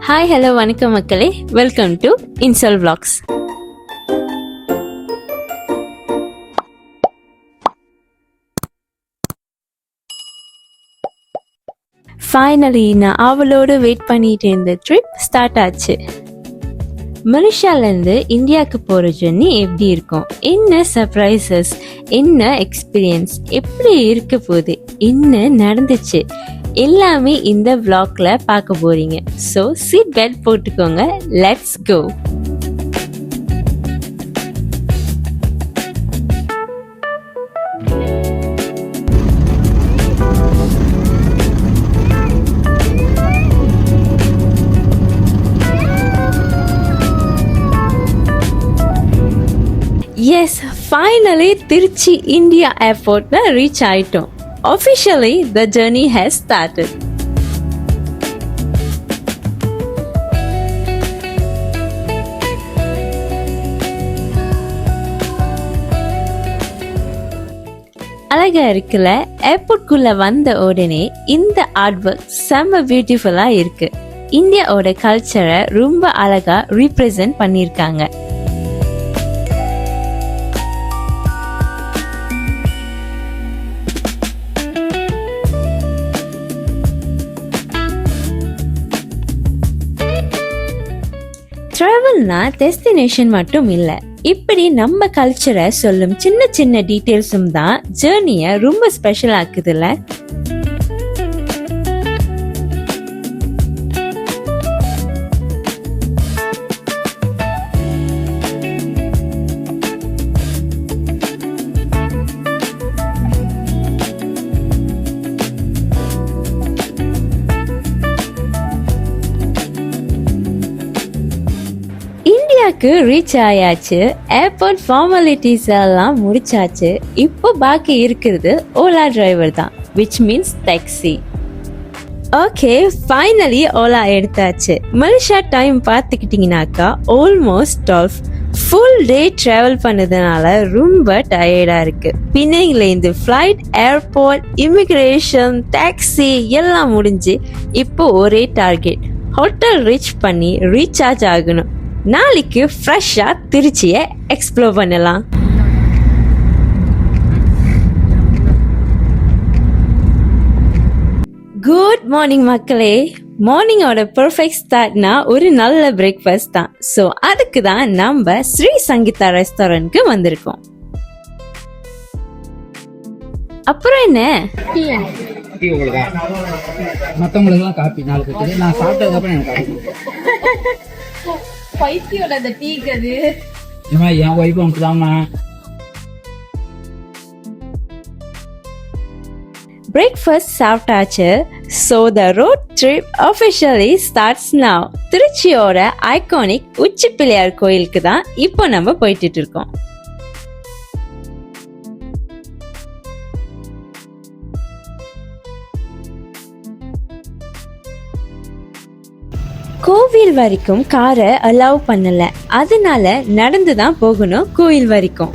Hi hello வணக்கம் மக்களே, welcome to இன்சல் vlogs. Finally நான் அவளோடு வெயிட் பண்ணிட்டு இருந்த ட்ரிப் ஸ்டார்ட் ஆச்சு. மலேசியாலேருந்து இந்தியாவுக்கு போகிற ஜர்னி எப்படி இருக்கும், என்ன சர்ப்ரைசஸ், என்ன எக்ஸ்பீரியன்ஸ், எப்படி இருக்க போகுது, என்ன நடந்துச்சு, எல்லாமே இந்த vlogல பார்க்க போறீங்க. ஸோ சீட் பெல்ட் போட்டுக்கோங்க, let's go. Yes, finally Tiruchi India ஏர்போர்ட்ல ரீச் ஆயிட்டோம். Officially, the journey has started. அழகா இருக்குல்ல? ஏர்போர்ட்குள்ள வந்த உடனே இந்த ஆர்ட் ஒர்க் செம்ம பியூட்டிஃபுல்லா இருக்கு. இந்தியாவோட கல்ச்சரை ரொம்ப அழகா ரீப்ரசன்ட் பண்ணியிருக்காங்க. ட்ராவல்னா டெஸ்டினேஷன் மட்டும் இல்லை, இப்படி நம்ம கல்ச்சரை சொல்லும் சின்ன சின்ன டீட்டெயில்ஸும் தான் ஜேர்னியை ரொம்ப ஸ்பெஷல் ஆக்குதுல்ல. ரீச் ஆயாச்சு, ஏர்போர்ட் ஃபார்மாலிட்டிஸ் எல்லாம் முடிச்சாச்சு. இப்போ பாக்கி இருக்கிறது ஓலா டிரைவர் தான், which means taxi. Okay, finally Ola எடுத்தாச்சு. மலேசியா டைம் பார்த்துக்கிட்டிங்கனாக்கா ஆல்மோஸ்ட் 12. ஃபுல் டே ட்ராவல் பண்ணதுனால ரொம்ப டயர்டா இருக்கு. பின்னையிலேருந்து ஃப்ளைட், ஏர்போர்ட், இமிகிரேஷன், டாக்ஸி எல்லாம் முடிஞ்சு இப்போ ஒரே டார்கெட், ஹோட்டல் ரீச் பண்ணி ரீசார்ஜ் ஆகணும். நாளைக்கு ஃப்ரெஷ்ஷா திருச்சியை எக்ஸ்ப்ளோர் பண்ணலாம். குட் மார்னிங் மக்களே. மார்னிங்கோட பெர்ஃபெக்ட் ஸ்டார்ட்னா ஒரு நல்ல பிரேக்ஃபாஸ்ட் தான். ஸோ அதுக்கு தான் நம்ம ஸ்ரீ சங்கீதா ரெஸ்டாரண்ட்க்கு வந்திருக்கோம். அப்புறம் என்ன, மற்றவங்களுக்கு காப்பி 4 பேருக்கு நான் சாப்பிட்டதுக்கப்புறம் எனக்கு காப்பி. பைத்தியோட அந்த டீக்கு அது என் ஒய்ஃபு அப்படிதாம்மா. பிரேக்ஃபாஸ்ட் சாப்பிட்டாச்சு. So the road trip officially starts now. திருச்சியோட ஐகானிக் உச்சி பிள்ளையார் கோயிலுக்கு தான் இப்போ நம்ம போயிட்டு இருக்கோம். கோவில் வரைக்கும் காரை அலோவ் பண்ணல, அதனால நடந்து தான் போகணும் கோயில் வரைக்கும்.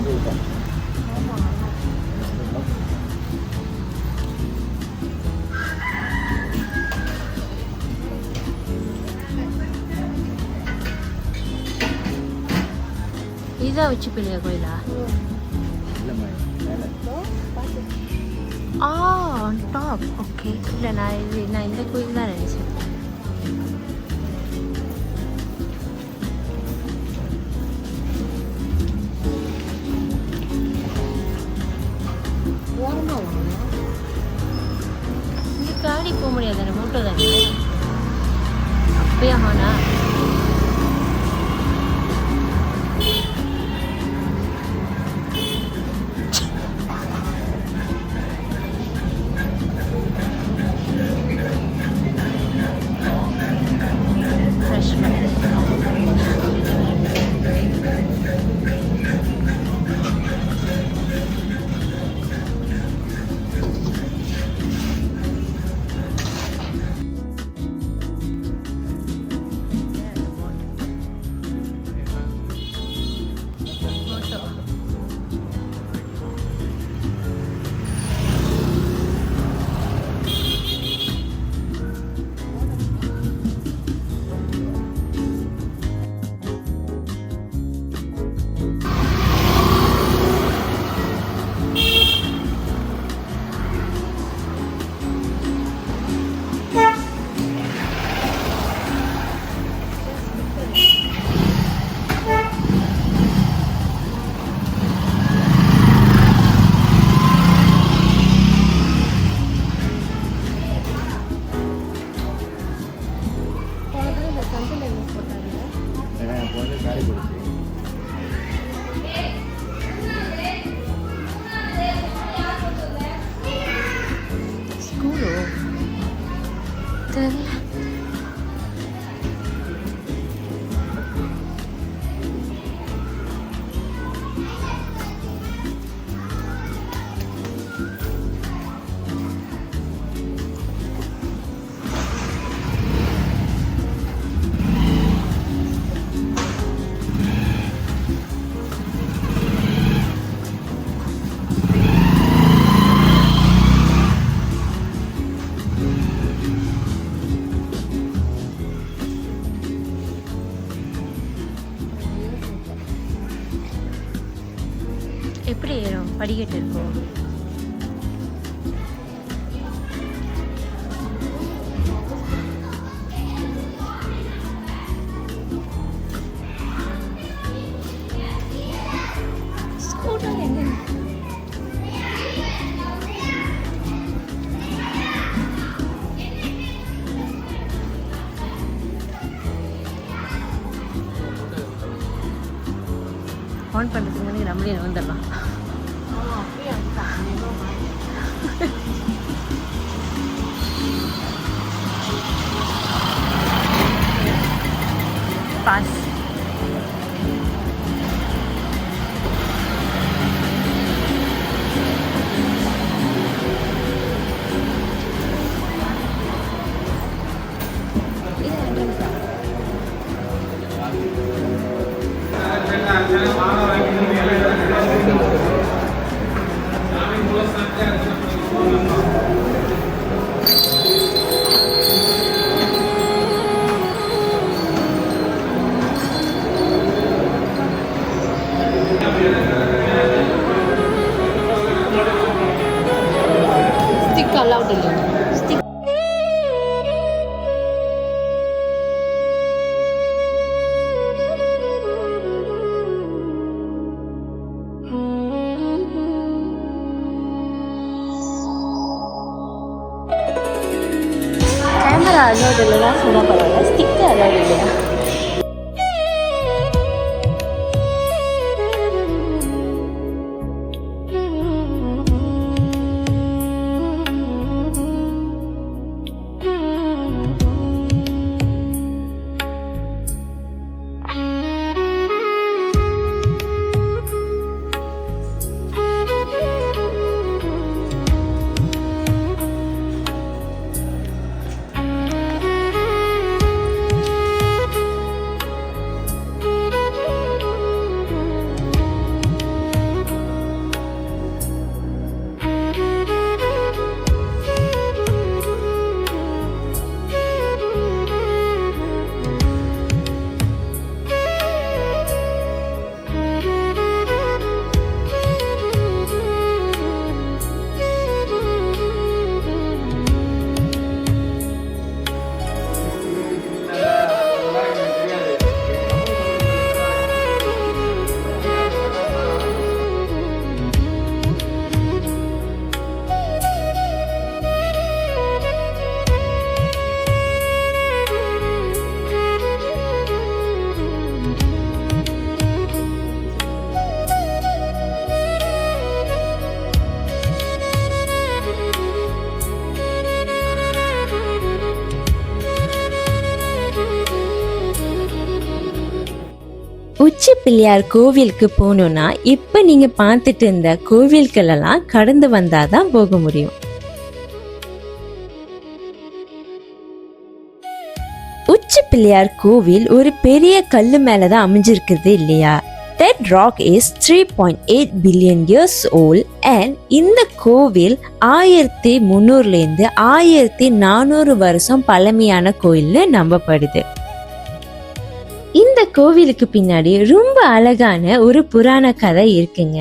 இதான் உச்சி பிள்ளையார் கோயிலா? டாப். ஓகே, இல்லை நான் இந்த கோயில் தான் நினைச்சேன். காடி போக முடியாது, மூட்டை தானே. அப்பயா ஆனா ஸ்கூலோ தெரியல. எப்படி ஏறும்? படிக்கட்டு இருக்கும். ஆன் பண்ணுறதுக்கு முன்னாடி நம்மளே வந்துடலாம். பாஸ். ஸ்டிக் அலௌட் இல்லை. ஸ்டிக் கேமரா அலௌட் இல்லைன்னா சொன்னால் பரவாயில்ல, ஸ்டிக்கு அலௌட் இல்லையா? உச்சி பிள்ளையார் கோவிலுக்கு போகணும்னா இப்போ நீங்க பார்த்துட்டு இருந்த கோவில்களெல்லாம் கடந்து வந்தாதான் போக முடியும். உச்சி பிள்ளையார் கோவில் ஒரு பெரிய கல்லு மேலதான் அமைஞ்சிருக்குது இல்லையா? That rock is 3.8 billion years old and இந்த கோவில் 1300 இருந்து 1400 வருஷம் பழமையான கோயில்னு நம்பப்படுது. இந்த கோவிலுக்கு பின்னாடி ரொம்ப அழகான ஒரு புராண கதை இருக்குங்க.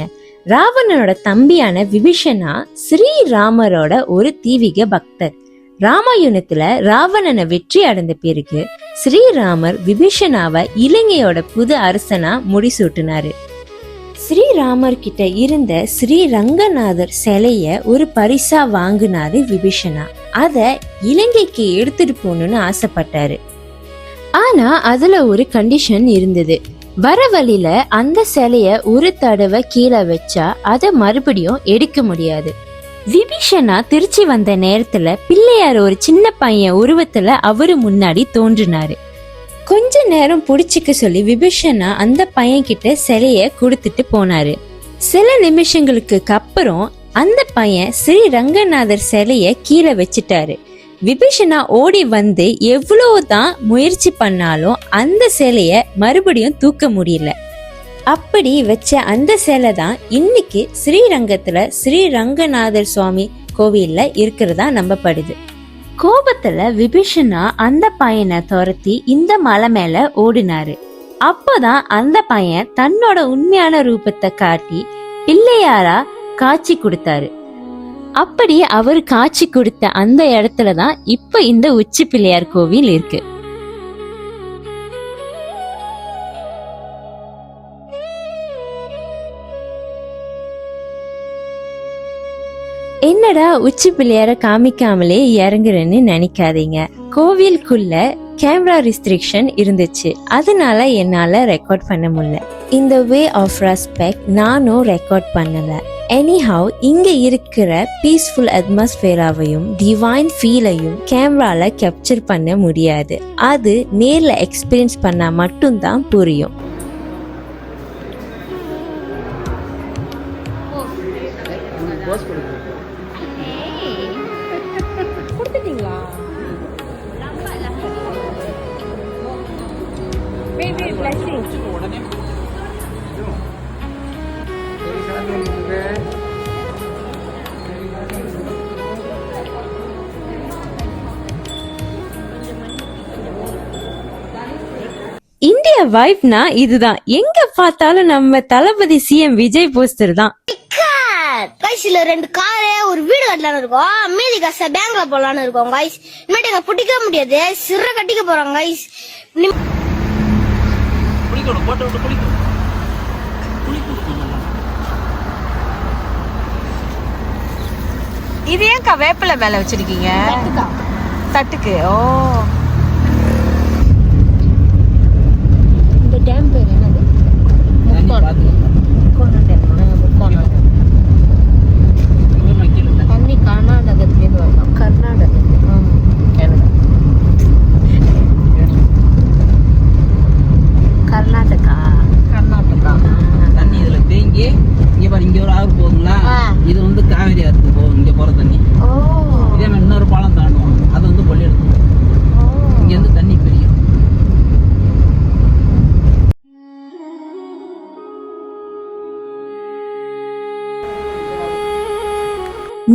ராவணனோட தம்பியான விபீஷணா ஸ்ரீராமரோட ஒரு தீவிக பக்தர். ராமாயணத்துல ராவணனை வெற்றி அடைந்த பிறகு ஸ்ரீராமர் விபீஷணாவை இலங்கையோட புது அரசனா முடிசூட்டினாரு. ஸ்ரீராமர் கிட்ட இருந்த ஸ்ரீரங்கநாதர் சிலைய ஒரு பரிசா வாங்கினாரு விபீஷணா. அத இலங்கைக்கு எடுத்துட்டு போகணும்னு ஆசைப்பட்டாரு. ஆனா அதுல ஒரு கண்டிஷன் இருந்தது. வர வழியில அந்த சிலைய ஒரு தடவை கீழே வச்சா அதை மறுபடியும் எடுக்க முடியாது. விபீஷணா திருச்சி வந்த நேரத்துல பிள்ளையார் ஒரு சின்ன பையன் உருவத்துல அவரு முன்னாடி தோன்றினாரு. கொஞ்ச நேரம் புடிச்சுக்க சொல்லி விபீஷணா அந்த பையன் கிட்ட சிலைய கொடுத்துட்டு போனாரு. சில நிமிஷங்களுக்கு அப்புறம் அந்த பையன் ஸ்ரீ ரங்கநாதர் சிலைய கீழே வச்சிட்டாரு. விபீஷணா ஓடி வந்து எவ்வளவுதான் முயற்சி பண்ணாலும் அந்த சிலைய மறுபடியும் தூக்க முடியல. அப்படி வச்ச அந்த சிலை தான் இன்னைக்கு ஸ்ரீரங்கத்துல ஸ்ரீ ரங்கநாதர் சுவாமி கோவில்ல இருக்கிறதா நம்பப்படுது. கோபத்துல விபீஷணா அந்த பையனை துரத்தி இந்த மலை மேல ஓடினாரு. அப்போதான் அந்த பையன் தன்னோட உண்மையான ரூபத்தை காட்டி பிள்ளையாரா காட்சி கொடுத்தாரு. அப்படி அவர் காட்சி கொடுத்த அந்த இடத்துலதான் இப்ப இந்த உச்சி பிள்ளையார் கோவில் இருக்கு. என்னடா உச்சி பிள்ளையார காமிக்காமலே இறங்குறேன்னு நினைக்காதீங்க. கோவிலுக்குள்ள கேமரா ரெஸ்ட்ரிக்ஷன் இருந்துச்சு, அதனால என்னால ரெக்கார்ட் பண்ண முடியல. இந்த வே ஆஃப் ரெஸ்பெக்ட் நானும் ரெக்கார்ட் பண்ணல. எனிஹவ் இங்க இருக்கிற பீஸ்ஃபுல் அட்மாஸ்பியராவையும் டிவைன் ஃபீலையும் கேமரால கேப்சர் பண்ண முடியாது. அது நேர்ல எக்ஸ்பீரியன்ஸ் பண்ணா மட்டும்தான் புரியும். இந்தியா வைப்னா இதுதான். எங்க பார்த்தாலும் நம்ம தளபதி சிஎம் விஜய் போஸ்டர் தான். கைஸ்ல 2 காரு ஒரு வீடு கட்டலான்னு இருக்கோம், மீதி காசை பேங்க்ல போடலான்னு இருக்கோம் கைஸ். இனிமேட்டு எங்க புட்டிக்க முடியாது, சிற கட்டிக்க போறோம் கைஸ். இது ஏன்க்கா வேப்பிலை மேல வச்சிருக்கீங்க? தட்டுக்கு. ஓ, இந்த டேம் பேர் என்னது? தண்ணி கர்நாடகத்துலேருந்து வரலாம். கர்நாடகா தண்ணி இதுல தேங்கி இங்க பாரு, இங்க ஒரு ஆறு போகுங்களா, இது வந்து காவேரி ஆற்றுக்கு போகும் இங்க போற தண்ணி. இதே மாதிரி இன்னொரு பாலம் தாண்டுவோம், அது வந்து கொள்ளி எடுத்துக்கும். இங்க இருந்து தண்ணி பெரியும்.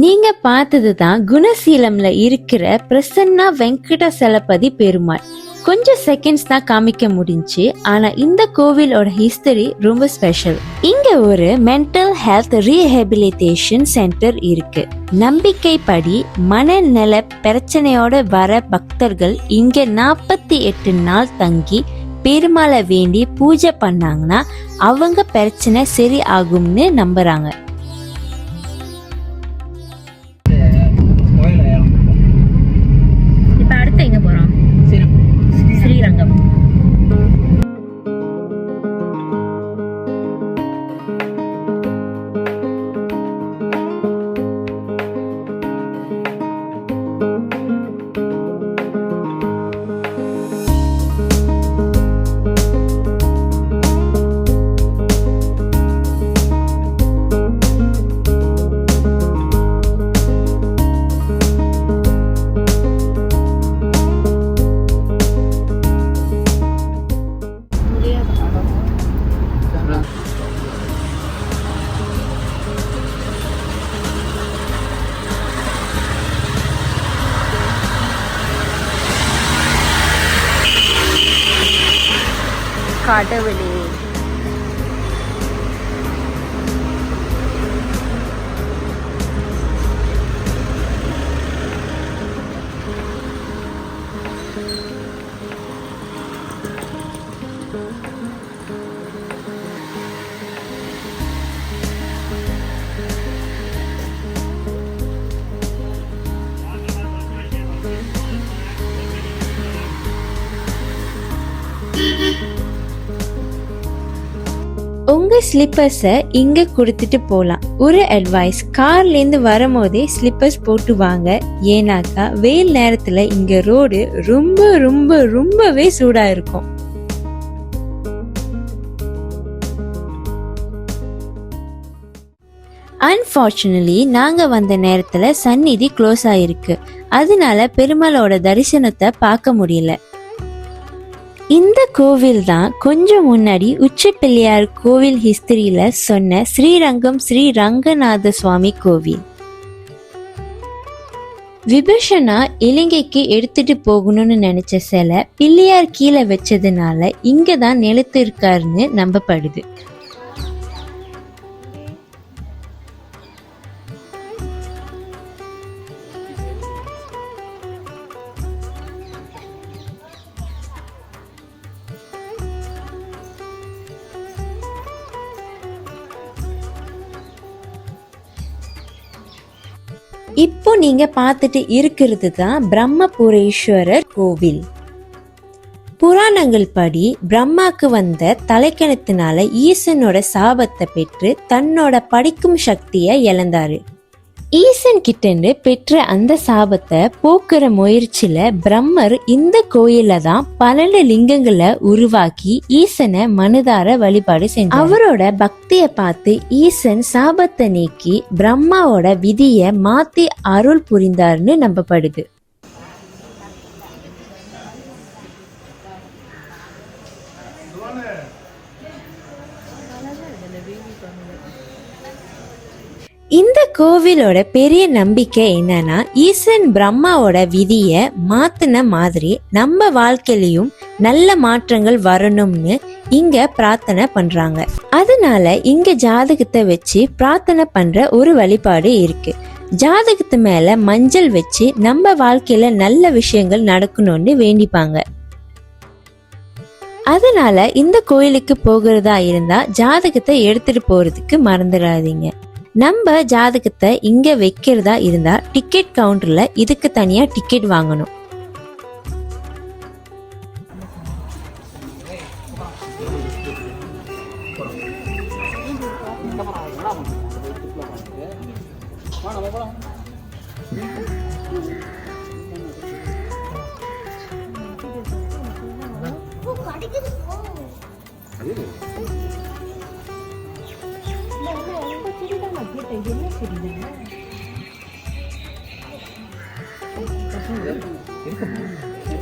நீங்க பார்த்ததுதான் குணசீலம்ல இருக்கிற பிரசன்னா வெங்கடசலபதி பெருமாள். கொஞ்சம் செகண்ட்ஸ் தான் காமிக்க முடிஞ்சு, ஆனா இந்த கோவிலோட ஹிஸ்டரி ரொம்ப ஸ்பெஷல். இங்க ஒரு மென்டல் ஹெல்த் ரீஹபிலிட்டேஷன் சென்டர் இருக்கு. நம்பிக்கைப்படி மனநல பிரச்சனையோட வர பக்தர்கள் இங்க 48 நாள் தங்கி பெருமாளை வேண்டி பூஜை பண்ணாங்கன்னா அவங்க பிரச்சனை சரி ஆகும்னு நம்புறாங்க. இப்ப அடுத்து எங்க போறோம்? ஸ்ரீரங்கம். கடவுளே, உங்க ஸ்லிப்பர்ஸை இங்க கொடுத்துட்டு போலாம். ஒரு அட்வைஸ், கார்ல இருந்து வரும்போதே ஸ்லிப்பர்ஸ் போட்டு வாங்க. ஏன்னாக்கா வெயில் நேரத்துல இங்க ரோடு ரொம்பவே சூடா இருக்கும். அன்பார்ச்சுனேட்லி நாங்க வந்த நேரத்துல சந்நிதி க்ளோஸ் ஆயிருக்கு. அதனால பெருமாளோட தரிசனத்தை பார்க்க முடியல. இந்த கோவில் தான் கொஞ்சம் முன்னாடி உச்சி பிள்ளையார் கோவில் ஹிஸ்டரியில சொன்ன ஸ்ரீரங்கம் ஸ்ரீ ரங்கநாத சுவாமி கோவில். விபூஷணா இலங்கைக்கு எடுத்துட்டு போகணும்னு நினைச்ச சிலை பிள்ளையார் கீழே வச்சதுனால இங்கதான் நிலைத்து இருக்காருன்னு நம்பப்படுது. இப்போ நீங்க பார்த்துட்டு இருக்கிறது தான் பிரம்மபுரேஸ்வரர் கோவில். புராணங்கள் படி பிரம்மாக்கு வந்த தலைக்கணத்தினால ஈசனோட சாபத்தை பெற்று தன்னோட படிக்கும் சக்தியை இழந்தாரு. ஈசன் கிட்ட பெற்ற அந்த சாபத்தை போக்குற முயற்சியில பிரம்மர் இந்த கோயில தான் 12 லிங்கங்களை உருவாக்கி ஈசனை மனதார வழிபாடு செஞ்சார். அவரோட பக்தியை பார்த்து ஈசன் சாபத்தை நீக்கி பிரம்மாவோட விதியை மாத்தி அருள் புரிந்தார்னு நம்பப்படுது. இந்த கோவிலோட பெரிய நம்பிக்கை என்னன்னா, ஈசன் பிரம்மாவோட விதிய மாத்தின மாதிரி நம்ம வாழ்க்கையிலயும் நல்ல மாற்றங்கள் வரணும்னு இங்க பிரார்த்தனை பண்றாங்க. அதனால இங்க ஜாதகத்தை வச்சு பிரார்த்தனை பண்ற ஒரு வழிபாடு இருக்கு. ஜாதகத்து மேல மஞ்சள் வச்சு நம்ம வாழ்க்கையில நல்ல விஷயங்கள் நடக்கணும்னு வேண்டிப்பாங்க. அதனால இந்த கோயிலுக்கு போகிறதா இருந்தா ஜாதகத்தை எடுத்துட்டு போறதுக்கு மறந்துடாதீங்க. நம்ம ஜாதகத்தை இங்க வைக்கிறதா இருந்தா டிக்கெட் கவுண்டர்ல இதுக்கு தனியா டிக்கெட் வாங்கணும்.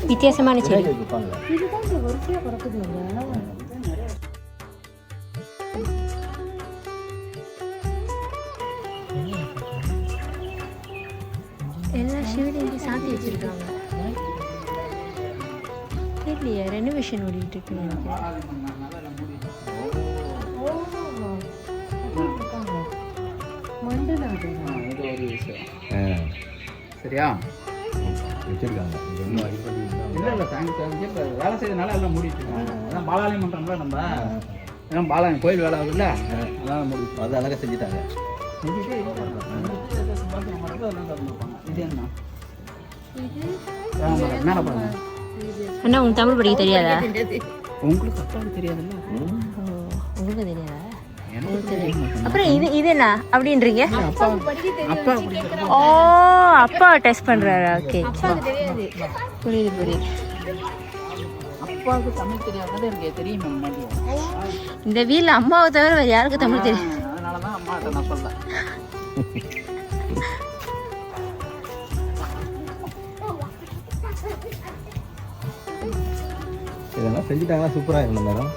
வித்தியாசமான செடி. எல்லா சிவலிங்கையும் சாத்தி வச்சிருக்காங்க. தெரியலையே, ரெனோவேஷன் ஓடிட்டு இருக்கு. சரியா வச்சிருக்காங்க. வேலை செய்யறதுனால எல்லாம் மூடிட்டு அதான் பாலாலயம் பண்றோம்ல நம்ம. ஏன்னா பாலாலயம் கோயில் வேலை ஆகுதுல்ல, அதான் முடிச்சு அது அழகாக செஞ்சுட்டாங்க. இது என்ன மேல பாருங்க. அண்ணா உங்களுக்கு தமிழ் படிக்க தெரியாதா? உங்களுக்கு அப்பாவுக்கு தெரியாதுல்ல? உங்களுக்கு தெரியாதா? அப்புறம் இது என்ன அப்படின்றீங்க? ஓ, அப்பா டெஸ்ட் பண்றாரா? ஓகே, புரியுது. அப்பாவுக்கு தமிழ் தெரியாதது எனக்கு தெரியுமா? முன்னாடி இந்த வீட்ல அம்மாவை தவிர வேற யாருக்கு தமிழ் தெரியும்? அதனாலதான் அம்மாட்ட நான் சொல்றேன். இதெல்லாம் செஞ்சுட்டாங்கன்னா சூப்பராக இருக்கும் மேடம்.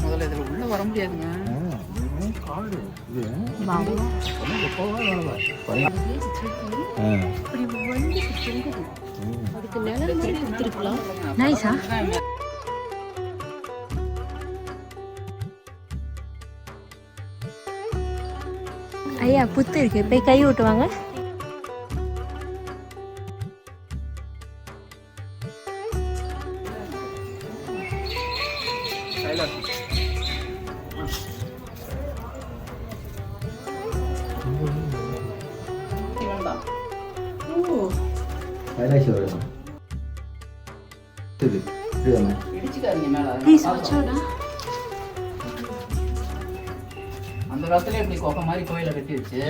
முதல்ல இதில் உள்ள வர முடியாதுங்க. நைஸா? ஐயா புத்து இருக்கு, போய் கை விட்டுவாங்க. இடிச்சுக்காதீங்க மேல. Please watch out. அந்த காலத்துல இப்படி கொகை மாதிரி கோயிலை கட்டி வச்சு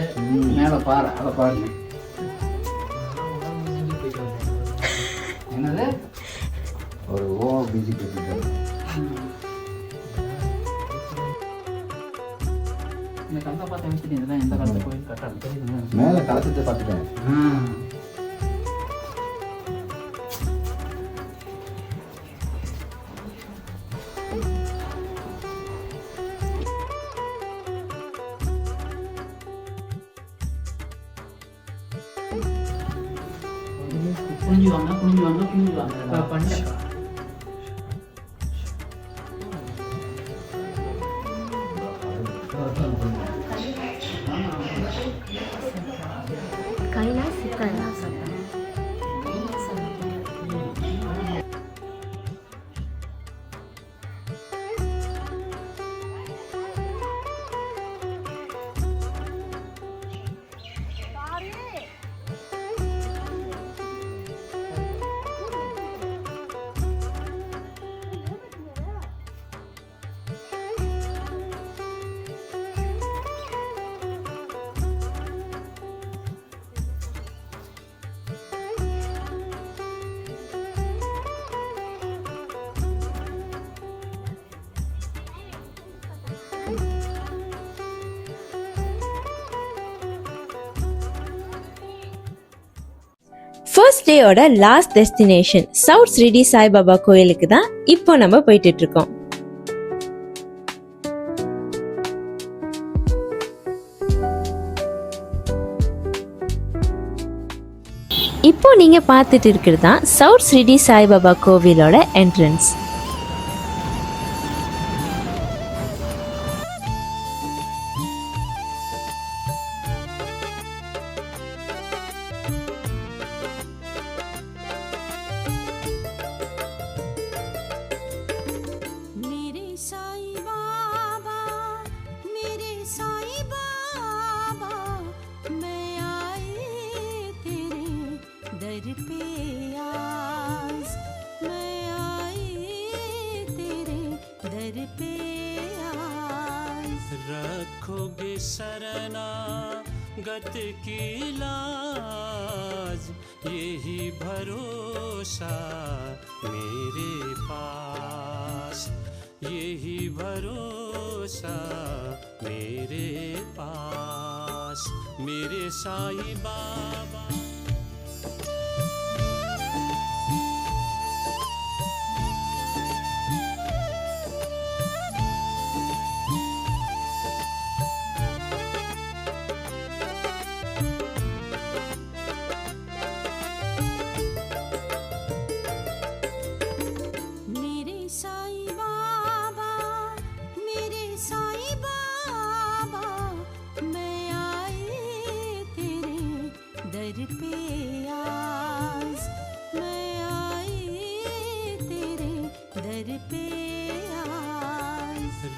மேல பாறை அதை பாருங்க. என்னது ஒரு பிஜி இந்த கந்த பார்த்த வச்சுட்டு இதுதான் எந்த காலத்துல கோயில் கட்டாலும் தெரியுது. மேலே கலசத்தை பார்த்துட்டேன். குனிஞ்சுவாங்க பண்ண கைலாஸ் கைலாஸ் ஃபர்ஸ்ட் டேயோட last destination south Shirdi Saibaba கோயிலுக்கு தான் இப்போ நம்ம போயிட்டு இருக்கோம். இப்போ நீங்க பார்த்துட்டு இருக்கிறது தான் சவுத் ஷிரடி சாய்பாபா கோவிலோட என்ட்ரன்ஸ். रखोगे शरणागत की लाज, यही भरोसा मेरे पास, यही भरोसा मेरे पास, मेरे साईं बाबा।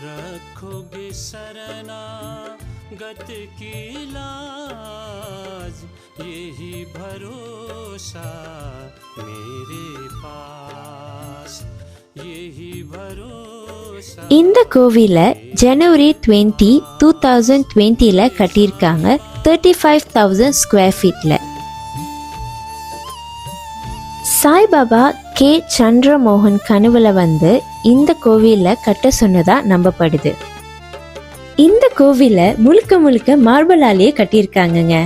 रखोगे शरणागत की लाज, यही भरोसा मेरे पास, यही भरोसा। இந்த கோவில ஜனவரி 20, 2020ல கட்டியிருக்காங்க 35,000 ஸ்கொயர் ஃபீட்ல. சாய்பாபா கே சந்திரமோகன் கனவுல வந்து இந்த கோவில கட்ட சொன்னதா நம்பப்படுது. இந்த கோவில முழுக்க முழுக்க மார்பலாலேயே கட்டியிருக்காங்கங்க.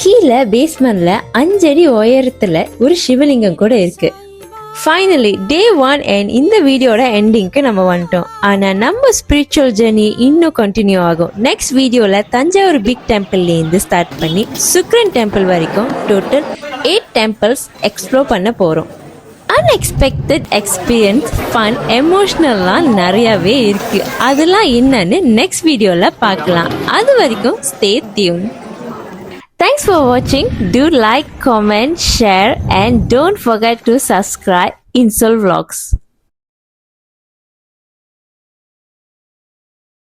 கீழே பேஸ்மெண்ட்ல 5 அடி உயரத்துல ஒரு சிவலிங்கம் கூட இருக்கு. ஃபைனலி டே 1 அண்ட் இந்த வீடியோட எண்டிங்க்கு நம்ம வந்துட்டோம். ஆனா நம்ம ஸ்பிரிச்சுவல் ஜர்னி இன்னும் கண்டினியூ ஆகும். நெக்ஸ்ட் வீடியோல தஞ்சாவூர் பிக் டெம்பிள்ல இருந்து ஸ்டார்ட் பண்ணி சுக்ரன் டெம்பிள் வரைக்கும் டோட்டல் 8 டெம்பிள்ஸ் எக்ஸ்ப்ளோர் பண்ண போறோம். அன்எக்ஸ்பெக்டட் எக்ஸ்பீரியன்ஸ், ஃபன், எமோஷனல்லாம் நிறையவே இருக்கு. அதெல்லாம் என்னன்னு நெக்ஸ்ட் வீடியோல பார்க்கலாம். அது வரைக்கும் stay tune. Thanks for watching. Do like, comment, share and don't forget to subscribe Insol Vlogs.